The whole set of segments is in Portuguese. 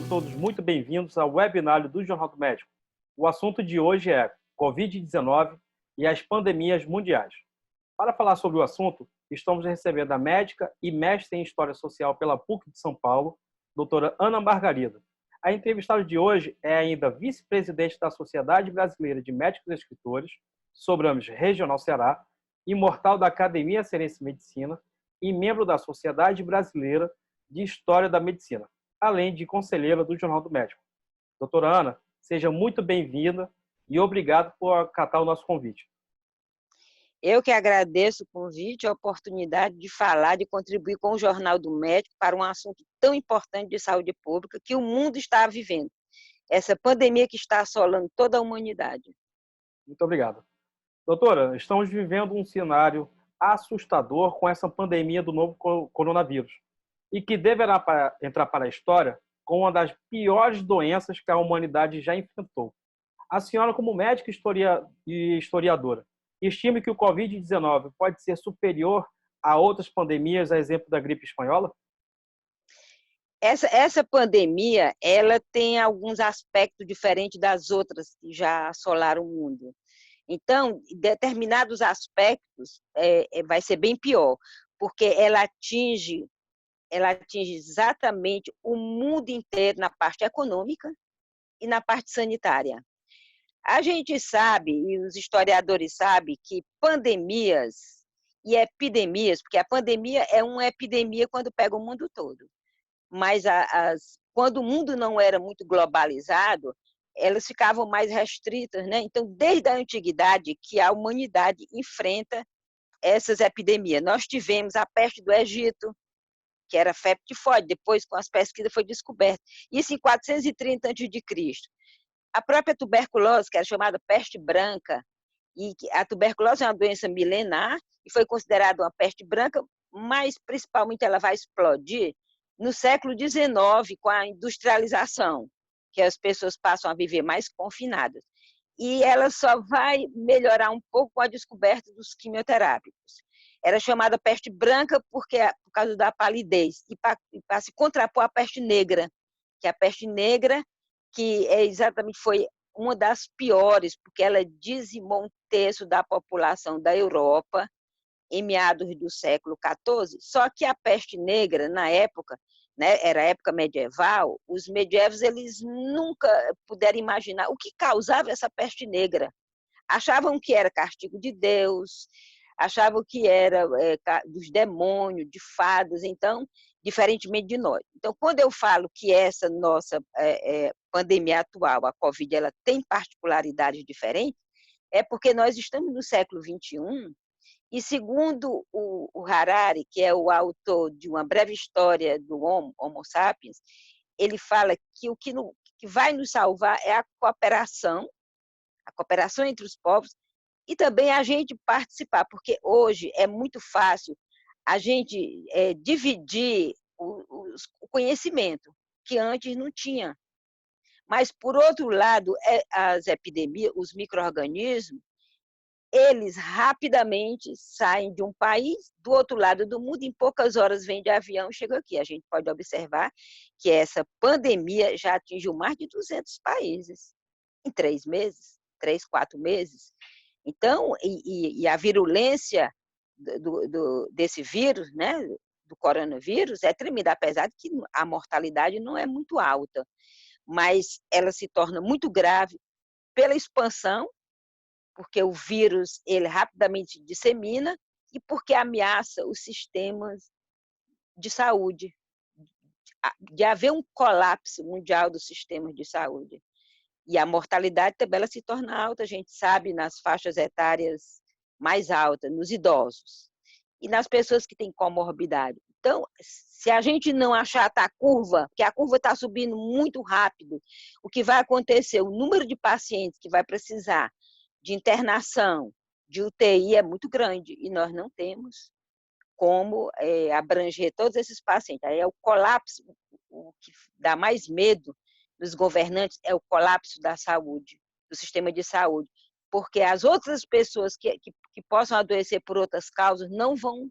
todos muito bem-vindos ao webinário do Jornal do Médico. O assunto de hoje é Covid-19 e as pandemias mundiais. Para falar sobre o assunto, estamos recebendo a médica e mestre em História Social pela PUC de São Paulo, doutora Ana Margarida. A entrevistada de hoje é ainda vice-presidente da Sociedade Brasileira de Médicos e Escritores, Sobrames Regional Ceará, imortal da Academia Cearense de Medicina e membro da Sociedade Brasileira de História da Medicina, além de conselheira do Jornal do Médico. Doutora Ana, seja muito bem-vinda e obrigado por acatar o nosso convite. Eu que agradeço o convite, a oportunidade de falar, de contribuir com o Jornal do Médico para um assunto tão importante de saúde pública que o mundo está vivendo. Essa pandemia que está assolando toda a humanidade. Muito obrigado. Doutora, estamos vivendo um cenário assustador com essa pandemia do novo coronavírus e que deverá entrar para a história como uma das piores doenças que a humanidade já enfrentou. A senhora, como médica e historiadora, estima que o Covid-19 pode ser superior a outras pandemias, a exemplo da gripe espanhola? Essa pandemia, ela tem alguns aspectos diferentes das outras que já assolaram o mundo. Então, em determinados aspectos, vai ser bem pior, porque ela atinge exatamente o mundo inteiro na parte econômica e na parte sanitária. A gente sabe, e os historiadores sabem, que pandemias e epidemias, porque a pandemia é uma epidemia quando pega o mundo todo, mas quando o mundo não era muito globalizado, elas ficavam mais restritas, né? Então, desde a antiguidade que a humanidade enfrenta essas epidemias. Nós tivemos a peste do Egito, que era febre tifoide, depois com as pesquisas foi descoberto. Isso em 430 a.C. A própria tuberculose, que era chamada peste branca, e a tuberculose é uma doença milenar e foi considerada uma peste branca, mas principalmente ela vai explodir no século XIX com a industrialização, que as pessoas passam a viver mais confinadas. E ela só vai melhorar um pouco com a descoberta dos quimioterápicos. Era chamada peste branca por causa da palidez, e para se contrapor à peste negra, que a peste negra que exatamente foi uma das piores, porque ela dizimou um terço da população da Europa em meados do século XIV, só que a peste negra, na época, né, era a época medieval, os medievos eles nunca puderam imaginar o que causava essa peste negra. Achavam que era castigo de Deus, achavam que era dos demônios, de fadas, então, diferentemente de nós. Então, quando eu falo que essa nossa pandemia atual, a Covid, ela tem particularidades diferentes, é porque nós estamos no século XXI e, segundo o Harari, que é o autor de Uma Breve História do Homo Sapiens, ele fala que o que vai nos salvar é a cooperação entre os povos, e também a gente participar, porque hoje é muito fácil a gente dividir o conhecimento, que antes não tinha. Mas, por outro lado, as epidemias, os micro-organismos, eles rapidamente saem de um país, do outro lado do mundo, em poucas horas vêm de avião e chegam aqui. A gente pode observar que essa pandemia já atingiu mais de 200 países em 3 meses, 3, 4 meses. Então, e a virulência desse vírus, né, do coronavírus, é tremenda, apesar de que a mortalidade não é muito alta, mas ela se torna muito grave pela expansão, porque o vírus ele rapidamente dissemina e porque ameaça os sistemas de saúde, de haver um colapso mundial dos sistemas de saúde. E a mortalidade também ela se torna alta, a gente sabe, nas faixas etárias mais altas, nos idosos e nas pessoas que têm comorbidade. Então, se a gente não achatar a curva, porque a curva está subindo muito rápido, o que vai acontecer, o número de pacientes que vai precisar de internação, de UTI é muito grande, e nós não temos como abranger todos esses pacientes. Aí é o colapso, o que dá mais medo dos governantes é o colapso da saúde, do sistema de saúde, porque as outras pessoas que possam adoecer por outras causas não vão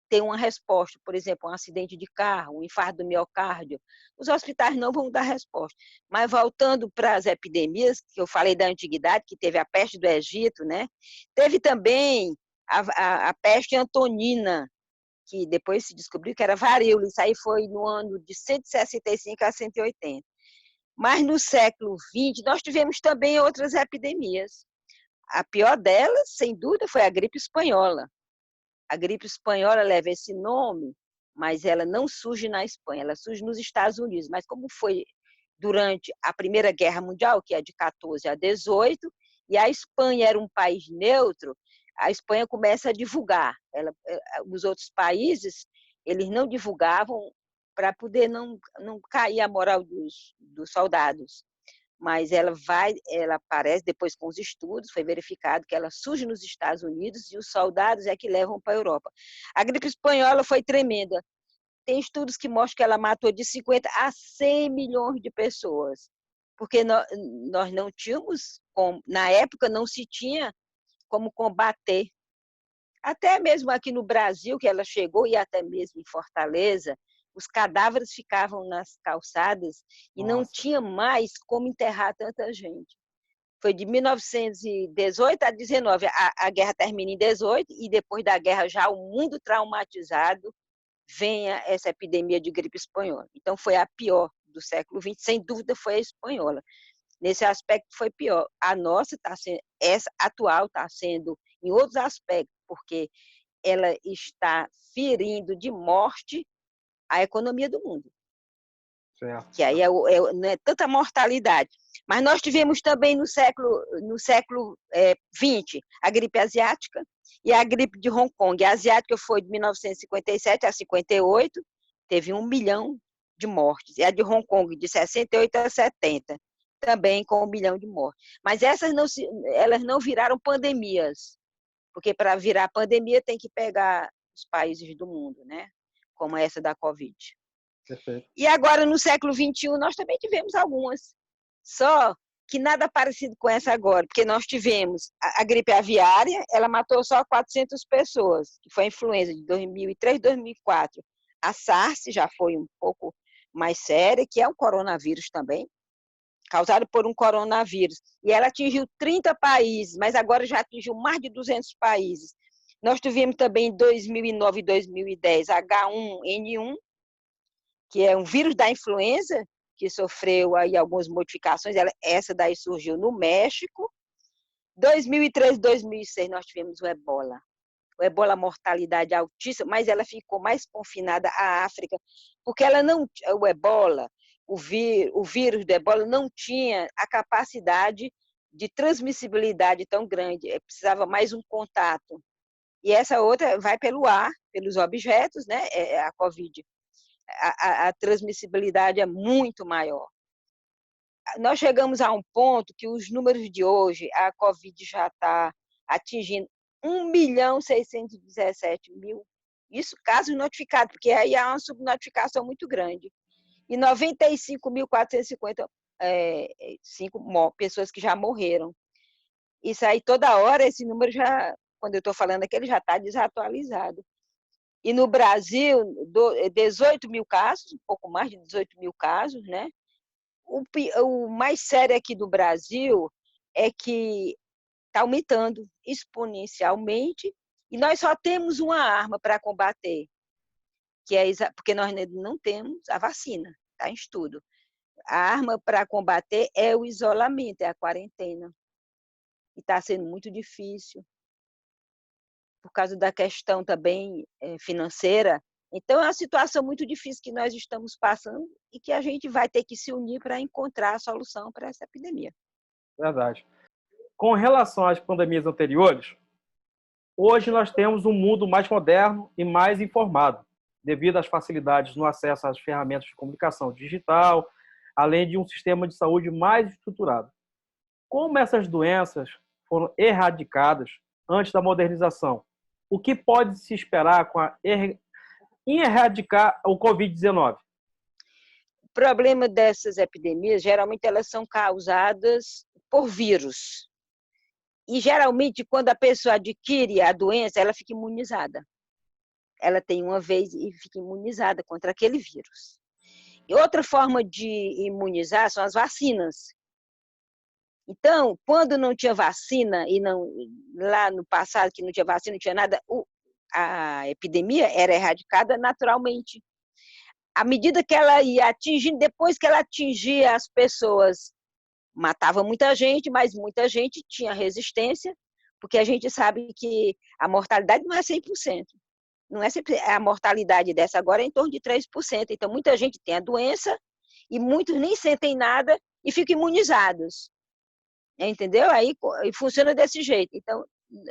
ter uma resposta, por exemplo, um acidente de carro, um infarto do miocárdio. Os hospitais não vão dar resposta. Mas voltando para as epidemias, que eu falei da antiguidade, que teve a peste do Egito, né? Teve também a peste antonina, que depois se descobriu que era varíola, isso aí foi no ano de 165 a 180. Mas no século XX, nós tivemos também outras epidemias. A pior delas, sem dúvida, foi a gripe espanhola. A gripe espanhola leva esse nome, mas ela não surge na Espanha, ela surge nos Estados Unidos. Mas como foi durante a Primeira Guerra Mundial, que é de 14 a 18, e a Espanha era um país neutro, a Espanha começa a divulgar. Os outros países, eles não divulgavam para poder não cair a moral dos soldados. Mas ela aparece depois com os estudos, foi verificado que ela surge nos Estados Unidos e os soldados é que levam para a Europa. A gripe espanhola foi tremenda. Tem estudos que mostram que ela matou de 50 a 100 milhões de pessoas, porque nós não tínhamos, na época não se tinha como combater. Até mesmo aqui no Brasil, que ela chegou, e até mesmo em Fortaleza, os cadáveres ficavam nas calçadas e não tinha mais como enterrar tanta gente. Foi de 1918 a 19. A guerra termina em 18 e depois da guerra já o mundo traumatizado vem essa epidemia de gripe espanhola. Então foi a pior do século XX, sem dúvida foi a espanhola. Nesse aspecto foi pior. A nossa essa atual está sendo em outros aspectos, porque ela está ferindo de morte a economia do mundo. Certo. Que aí não é tanta mortalidade. Mas nós tivemos também no século XX a gripe asiática e a gripe de Hong Kong. A asiática foi de 1957 a 58, teve 1 milhão de mortes. E a de Hong Kong de 68 a 70, também com 1 milhão de mortes. Mas elas não viraram pandemias, porque para virar pandemia tem que pegar os países do mundo, né? Como essa da Covid. Perfeito. E agora, no século XXI, nós também tivemos algumas. Só que nada parecido com essa agora, porque nós tivemos a gripe aviária, ela matou só 400 pessoas, que foi a influenza de 2003, 2004. A SARS já foi um pouco mais séria, que é um coronavírus também, causado por um coronavírus. E ela atingiu 30 países, mas agora já atingiu mais de 200 países. Nós tivemos também em 2009 e 2010 H1N1, que é um vírus da influenza, que sofreu aí algumas modificações, essa daí surgiu no México. 2003, 2006 nós tivemos o Ebola. O Ebola, mortalidade altíssima, mas ela ficou mais confinada à África, porque o Ebola, o vírus do Ebola não tinha a capacidade de transmissibilidade tão grande, precisava mais um contato. E essa outra vai pelo ar, pelos objetos, né? A Covid. A transmissibilidade é muito maior. Nós chegamos a um ponto que os números de hoje, a Covid já está atingindo 1.617.000, isso casos notificados, porque aí há uma subnotificação muito grande. E 95.455 pessoas que já morreram. Isso aí, toda hora, esse número já, quando eu estou falando aqui, ele já está desatualizado. E no Brasil, 18 mil casos, um pouco mais de 18 mil casos, né? O mais sério aqui do Brasil é que está aumentando exponencialmente e nós só temos uma arma para combater, que é porque nós não temos a vacina, está em estudo. A arma para combater é o isolamento, é a quarentena. E está sendo muito difícil, por causa da questão também financeira. Então, é uma situação muito difícil que nós estamos passando e que a gente vai ter que se unir para encontrar a solução para essa epidemia. Verdade. Com relação às pandemias anteriores, hoje nós temos um mundo mais moderno e mais informado, devido às facilidades no acesso às ferramentas de comunicação digital, além de um sistema de saúde mais estruturado. Como essas doenças foram erradicadas antes da modernização? O que pode se esperar em erradicar o Covid-19? O problema dessas epidemias, geralmente elas são causadas por vírus. E geralmente, quando a pessoa adquire a doença, ela fica imunizada. ela tem uma vez e fica imunizada contra aquele vírus. E outra forma de imunizar são as vacinas. Então, quando não tinha vacina, e não, lá no passado que não tinha vacina, não tinha nada, a epidemia era erradicada naturalmente. À medida que ela ia atingindo, depois que ela atingia as pessoas, matava muita gente, mas muita gente tinha resistência, porque a gente sabe que a mortalidade não é 100%. Não é sempre, a mortalidade dessa agora é em torno de 3%. Então, muita gente tem a doença e muitos nem sentem nada e ficam imunizados. Entendeu? Aí funciona desse jeito. Então,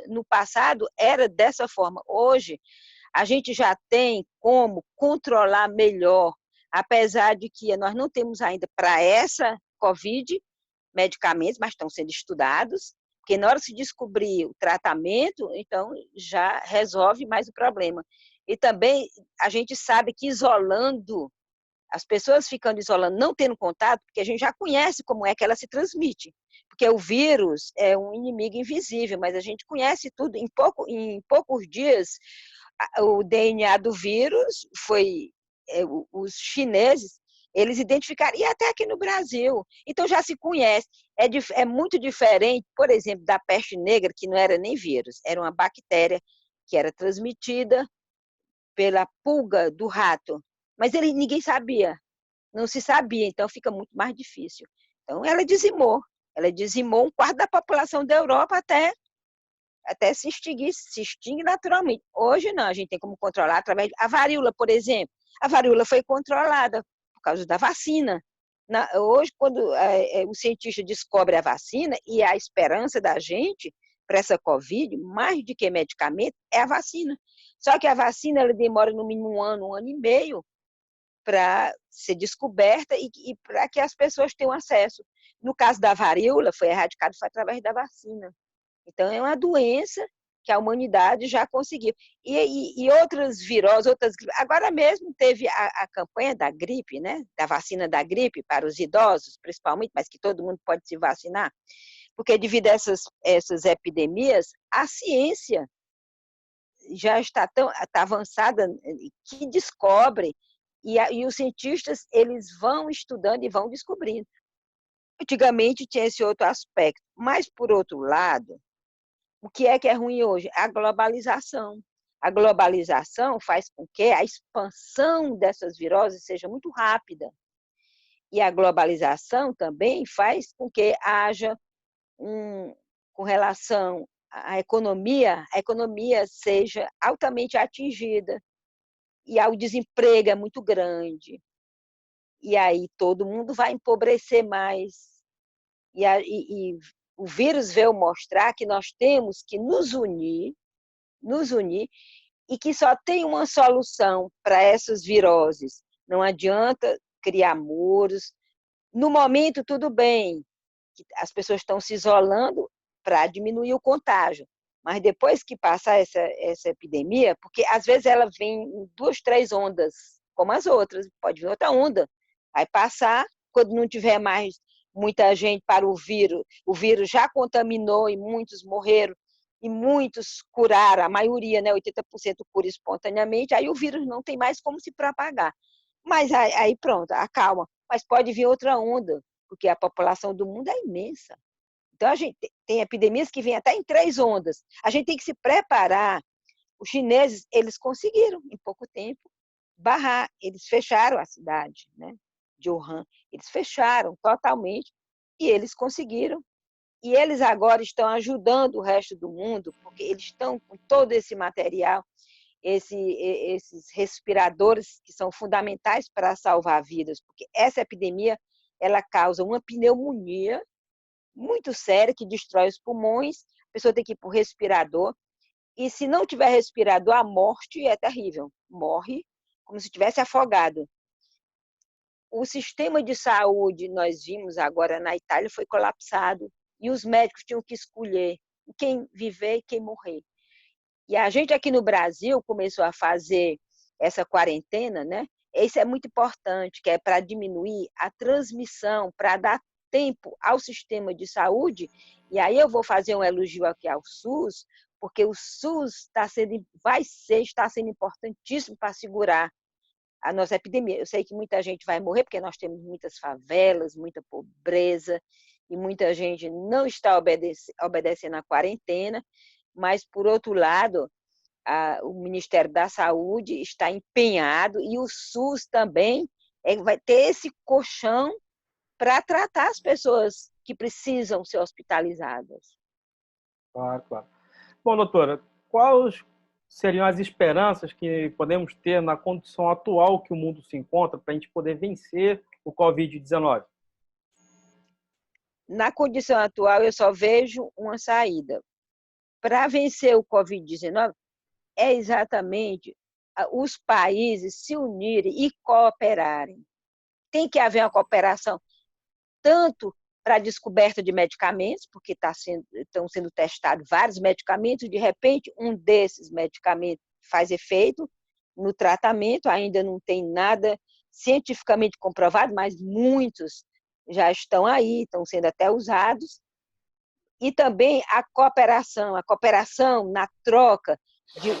no passado era dessa forma. Hoje, a gente já tem como controlar melhor, apesar de que nós não temos ainda para essa Covid medicamentos, mas estão sendo estudados, porque na hora que se descobrir o tratamento, então já resolve mais o problema. E também a gente sabe que isolando, as pessoas ficando isolando, não tendo contato, porque a gente já conhece como é que ela se transmite. Porque o vírus é um inimigo invisível, mas a gente conhece tudo. Em poucos dias, o DNA do vírus foi, os chineses, eles identificaram, e até aqui no Brasil. Então já se conhece. É muito diferente, por exemplo, da peste negra, que não era nem vírus, era uma bactéria que era transmitida pela pulga do rato. Mas ninguém sabia, não se sabia, então fica muito mais difícil. Então ela dizimou um quarto da população da Europa até se extingue naturalmente. Hoje não, a gente tem como controlar através a varíola, por exemplo. A varíola foi controlada por causa da vacina. Hoje, quando o cientista descobre a vacina, e a esperança da gente para essa Covid, mais do que medicamento, é a vacina. Só que a vacina ela demora no mínimo um ano e meio, para ser descoberta e para que as pessoas tenham acesso. No caso da varíola, foi erradicado através da vacina. Então, é uma doença que a humanidade já conseguiu. E outras viroses, agora mesmo teve a campanha da gripe, né? Da vacina da gripe para os idosos, principalmente, mas que todo mundo pode se vacinar, porque devido a essas epidemias, a ciência já está tão avançada que descobre, e os cientistas eles vão estudando e vão descobrindo. Antigamente tinha esse outro aspecto, mas, por outro lado, o que é ruim hoje? A globalização. A globalização faz com que a expansão dessas viroses seja muito rápida. E a globalização também faz com que haja, com relação à economia, a economia seja altamente atingida. E o desemprego é muito grande. E aí todo mundo vai empobrecer mais. E o vírus veio mostrar que nós temos que nos unir, e que só tem uma solução para essas viroses. Não adianta criar muros. No momento, tudo bem, as pessoas estão se isolando para diminuir o contágio. Mas depois que passar essa epidemia, porque às vezes ela vem em 2, 3 ondas, como as outras, pode vir outra onda, vai passar, quando não tiver mais muita gente para o vírus já contaminou e muitos morreram, e muitos curaram, a maioria, né, 80% cura espontaneamente, aí o vírus não tem mais como se propagar. Mas aí pronto, acalma. Mas pode vir outra onda, porque a população do mundo é imensa. Então, a gente tem epidemias que vêm até em 3 ondas. A gente tem que se preparar. Os chineses, eles conseguiram, em pouco tempo, barrar. Eles fecharam a cidade, né, de Wuhan. Eles fecharam totalmente e eles conseguiram. E eles agora estão ajudando o resto do mundo, porque eles estão com todo esse material, esses respiradores que são fundamentais para salvar vidas, porque essa epidemia ela causa uma pneumonia muito séria que destrói os pulmões, a pessoa tem que ir para o respirador, e se não tiver respirador, a morte é terrível, morre como se estivesse afogado. O sistema de saúde, nós vimos agora na Itália, foi colapsado, e os médicos tinham que escolher quem viver e quem morrer. E a gente aqui no Brasil começou a fazer essa quarentena, né? Isso é muito importante, que é para diminuir a transmissão, para dar tempo ao sistema de saúde. E aí eu vou fazer um elogio aqui ao SUS, porque o SUS está sendo importantíssimo para segurar a nossa epidemia. Eu sei que muita gente vai morrer, porque nós temos muitas favelas, muita pobreza, e muita gente não está obedecendo à quarentena, mas, por outro lado, o Ministério da Saúde está empenhado, e o SUS também vai ter esse colchão para tratar as pessoas que precisam ser hospitalizadas. Claro, claro. Bom, doutora, quais seriam as esperanças que podemos ter na condição atual que o mundo se encontra para a gente poder vencer o Covid-19? Na condição atual, eu só vejo uma saída. Para vencer o Covid-19, é exatamente os países se unirem e cooperarem. Tem que haver uma cooperação tanto para a descoberta de medicamentos, porque estão sendo testados vários medicamentos, de repente um desses medicamentos faz efeito no tratamento, ainda não tem nada cientificamente comprovado, mas muitos já estão aí, estão sendo até usados. E também a cooperação na troca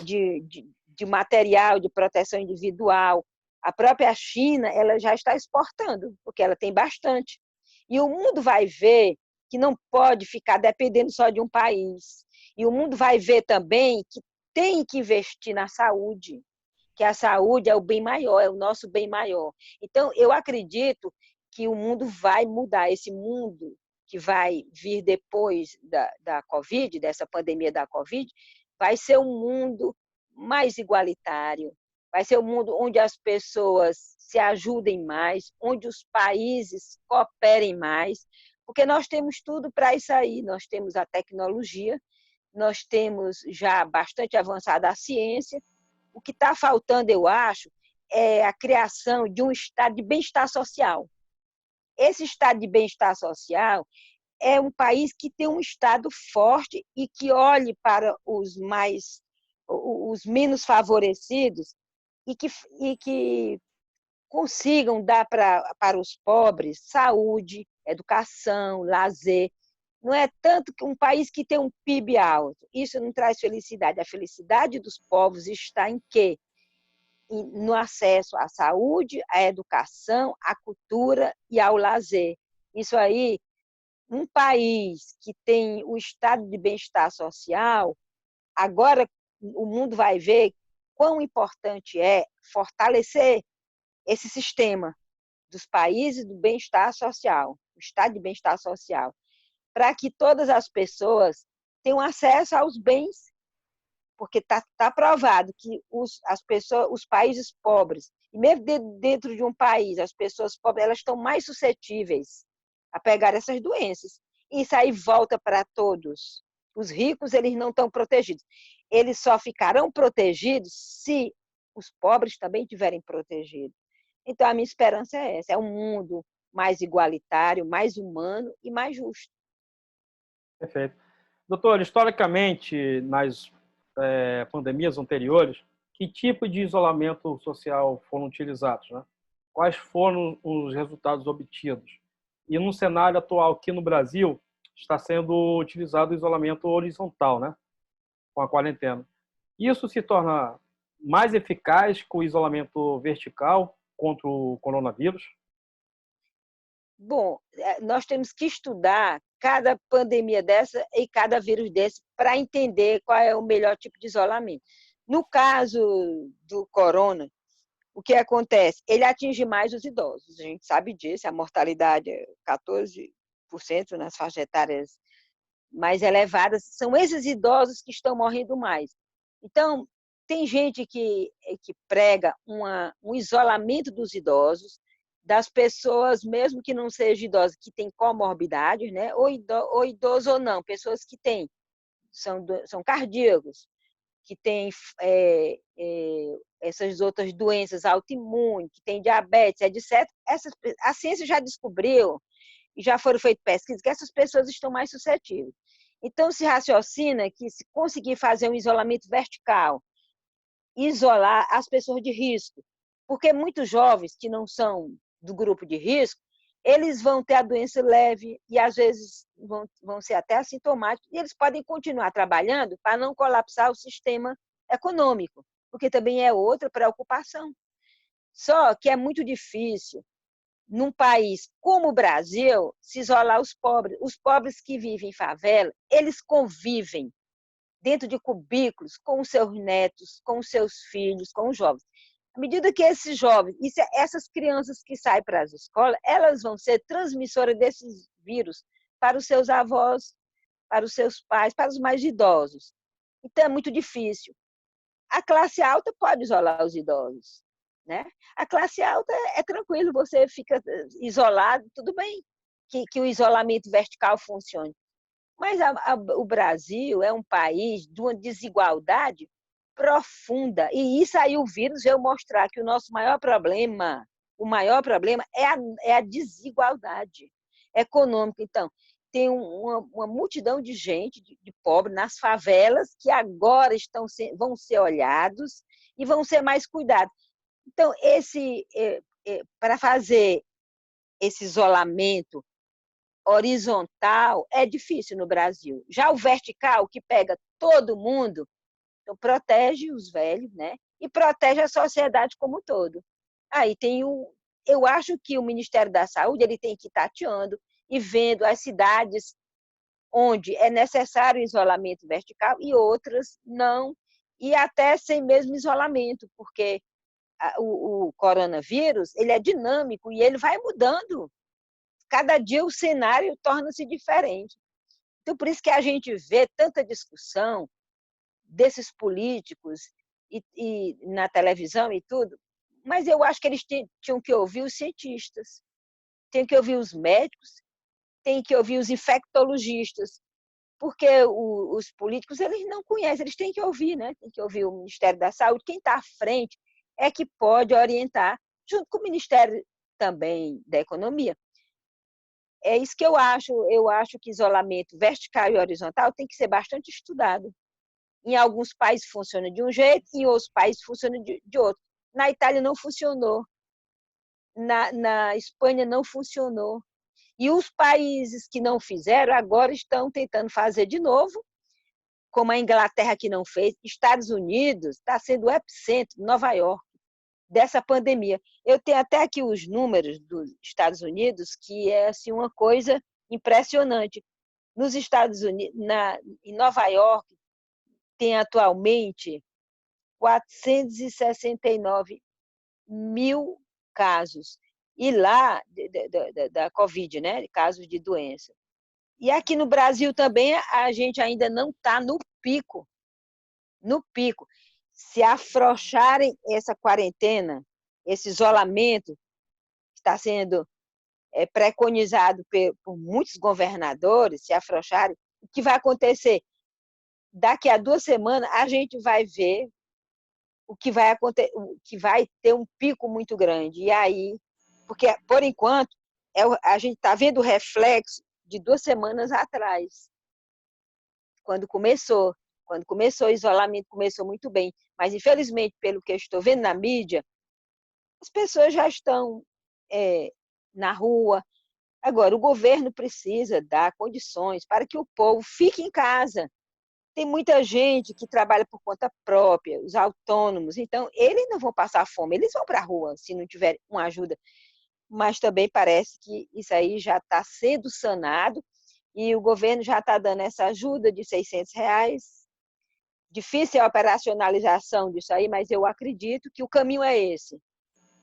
de material de proteção individual. A própria China, ela já está exportando, porque ela tem bastante. E o mundo vai ver que não pode ficar dependendo só de um país. E o mundo vai ver também que tem que investir na saúde, que a saúde é o bem maior, é o nosso bem maior. Então, eu acredito que o mundo vai mudar, esse mundo que vai vir depois da Covid, dessa pandemia da Covid, vai ser um mundo mais igualitário, vai ser um mundo onde as pessoas se ajudem mais, onde os países cooperem mais, porque nós temos tudo para isso aí, nós temos a tecnologia, nós temos já bastante avançada a ciência, o que está faltando, eu acho, é a criação de um estado de bem-estar social. Esse estado de bem-estar social é um país que tem um estado forte e que olhe para os menos favorecidos e que consigam dar para os pobres saúde, educação, lazer. Não é tanto que um país que tem um PIB alto, isso não traz felicidade. A felicidade dos povos está em quê? No acesso à saúde, à educação, à cultura e ao lazer. Isso aí, um país que tem o estado de bem-estar social, agora o mundo vai ver quão importante é fortalecer esse sistema dos países do bem-estar social, o estado de bem-estar social, para que todas as pessoas tenham acesso aos bens, porque tá provado que os países pobres, e mesmo dentro de um país, as pessoas pobres elas estão mais suscetíveis a pegar essas doenças. Isso aí volta para todos. Os ricos, eles não estão protegidos. Eles só ficarão protegidos se os pobres também estiverem protegidos. Então, a minha esperança é essa, é um mundo mais igualitário, mais humano e mais justo. Perfeito. Doutor, historicamente, nas pandemias anteriores, que tipo de isolamento social foram utilizados, né? Quais foram os resultados obtidos? E no cenário atual aqui no Brasil, está sendo utilizado o isolamento horizontal, né? Com a quarentena. Isso se torna mais eficaz que o isolamento vertical contra o coronavírus? Bom, nós temos que estudar cada pandemia dessa e cada vírus desse para entender qual é o melhor tipo de isolamento. No caso do corona, o que acontece? Ele atinge mais os idosos, a gente sabe disso, a mortalidade é 14% nas faixas etárias mais elevadas, são esses idosos que estão morrendo mais. Então, tem gente que prega um isolamento dos idosos, das pessoas, mesmo que não sejam idosas, que têm comorbidades, né? Ou idoso ou não, pessoas que são cardíacos, que têm essas outras doenças autoimunes, que têm diabetes, etc. A ciência já descobriu, e já foram feitas pesquisas, que essas pessoas estão mais suscetíveis. Então, se raciocina que se conseguir fazer um isolamento vertical, isolar as pessoas de risco, porque muitos jovens que não são do grupo de risco, eles vão ter a doença leve e, às vezes, vão ser até assintomáticos, e eles podem continuar trabalhando para não colapsar o sistema econômico, porque também é outra preocupação. Só que é muito difícil, num país como o Brasil, se isolar os pobres. Os pobres que vivem em favela, eles convivem dentro de cubículos com os seus netos, com os seus filhos, com os jovens. À medida que esses jovens, essas crianças que saem para as escolas, elas vão ser transmissoras desses vírus para os seus avós, para os seus pais, para os mais idosos. Então, é muito difícil. A classe alta pode isolar os idosos, né? A classe alta é tranquilo, você fica isolado, tudo bem que o isolamento vertical funcione. Mas o Brasil é um país de uma desigualdade profunda. E isso aí o vírus veio mostrar que o nosso o maior problema é a desigualdade econômica. Então, tem uma multidão de gente, de pobre, nas favelas, que agora vão ser olhados e vão ser mais cuidados. Então, para fazer esse isolamento horizontal é difícil no Brasil. Já o vertical, que pega todo mundo, então protege os velhos, né? E protege a sociedade como um todo. Aí eu acho que o Ministério da Saúde ele tem que ir tateando e vendo as cidades onde é necessário isolamento vertical e outras não, e até sem mesmo isolamento, porque o coronavírus ele é dinâmico e ele vai mudando. Cada dia o cenário torna-se diferente. Então, por isso que a gente vê tanta discussão desses políticos e na televisão e tudo, mas eu acho que eles tinham que ouvir os cientistas, tinham que ouvir os médicos, têm que ouvir os infectologistas, porque os políticos eles não conhecem, eles têm que ouvir, né? Tem que ouvir o Ministério da Saúde, quem está à frente é que pode orientar, junto com o Ministério também da Economia. É isso que eu acho. Eu acho que isolamento vertical e horizontal tem que ser bastante estudado. Em alguns países funciona de um jeito, em outros países funciona de outro. Na Itália não funcionou. Na Espanha não funcionou. E os países que não fizeram, agora estão tentando fazer de novo, como a Inglaterra que não fez. Estados Unidos está sendo o epicentro, Nova York, dessa pandemia. Eu tenho até aqui os números dos Estados Unidos, que é assim, uma coisa impressionante. Nos Estados Unidos, em Nova York, tem atualmente 469 mil casos. E lá, da Covid, né? Casos de doença. E aqui no Brasil também a gente ainda não está no pico. No pico. Se afrouxarem essa quarentena, esse isolamento que está sendo preconizado por muitos governadores, se afrouxarem, o que vai acontecer? Daqui a 2 semanas, a gente vai ver o que vai acontecer, que vai ter um pico muito grande. E aí, porque, por enquanto, a gente está vendo o reflexo de 2 semanas atrás, quando começou o isolamento, começou muito bem. Mas, infelizmente, pelo que eu estou vendo na mídia, as pessoas já estão na rua. Agora, o governo precisa dar condições para que o povo fique em casa. Tem muita gente que trabalha por conta própria, os autônomos, então eles não vão passar fome, eles vão para a rua se não tiver uma ajuda. Mas também parece que isso aí já está sendo sanado e o governo já está dando essa ajuda de R$ 600. Difícil a operacionalização disso aí, mas eu acredito que o caminho é esse.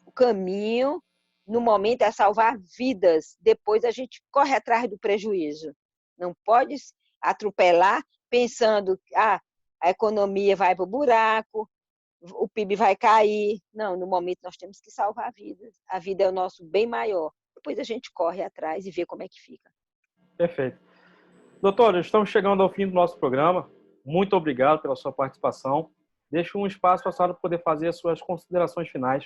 O caminho, no momento, é salvar vidas. Depois a gente corre atrás do prejuízo. Não pode atropelar pensando que a economia vai para o buraco, o PIB vai cair. Não, no momento nós temos que salvar vidas. A vida é o nosso bem maior. Depois a gente corre atrás e vê como é que fica. Perfeito. Doutora, estamos chegando ao fim do nosso programa. Muito obrigado pela sua participação. Deixo um espaço para a senhora poder fazer as suas considerações finais.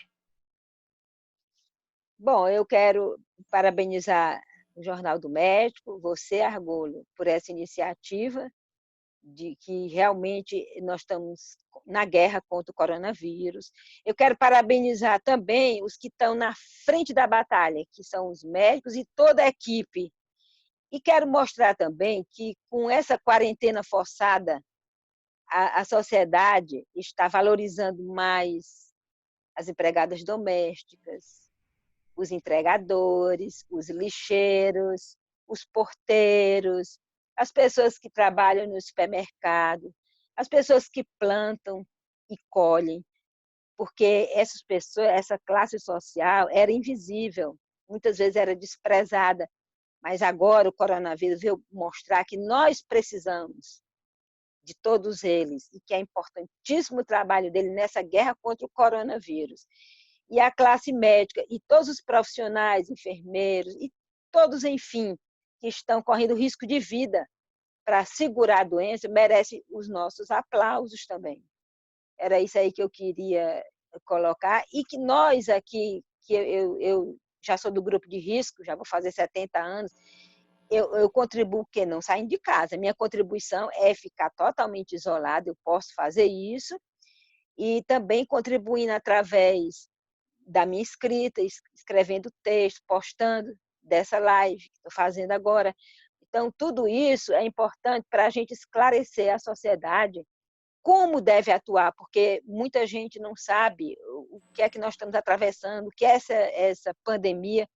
Bom, eu quero parabenizar o Jornal do Médico, você, Argolo, por essa iniciativa de que realmente nós estamos na guerra contra o coronavírus. Eu quero parabenizar também os que estão na frente da batalha, que são os médicos e toda a equipe. E quero mostrar também que, com essa quarentena forçada, a sociedade está valorizando mais as empregadas domésticas, os entregadores, os lixeiros, os porteiros, as pessoas que trabalham no supermercado, as pessoas que plantam e colhem, porque essas pessoas, essa classe social era invisível, muitas vezes era desprezada, mas agora o coronavírus veio mostrar que nós precisamos de todos eles e que é importantíssimo o trabalho dele nessa guerra contra o coronavírus. E a classe médica e todos os profissionais, enfermeiros e todos, enfim, que estão correndo risco de vida para segurar a doença, merecem os nossos aplausos também. Era isso aí que eu queria colocar. E que nós aqui, que eu já sou do grupo de risco, já vou fazer 70 anos, eu contribuo porque não saindo de casa. Minha contribuição é ficar totalmente isolada, eu posso fazer isso, e também contribuindo através da minha escrita, escrevendo texto, postando dessa live que estou fazendo agora. Então, tudo isso é importante para a gente esclarecer a sociedade como deve atuar, porque muita gente não sabe o que é que nós estamos atravessando, o que é essa pandemia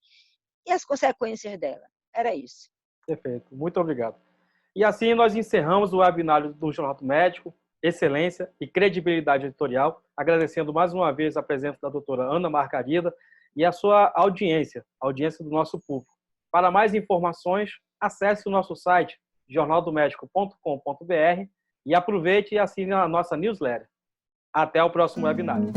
e as consequências dela. Era isso. Perfeito, muito obrigado. E assim nós encerramos o webinário do Jornal do Médico, excelência e credibilidade editorial, agradecendo mais uma vez a presença da doutora Ana Margarida e a sua audiência, a audiência do nosso público. Para mais informações, acesse o nosso site jornaldomedico.com.br e aproveite e assine a nossa newsletter. Até o próximo webinário.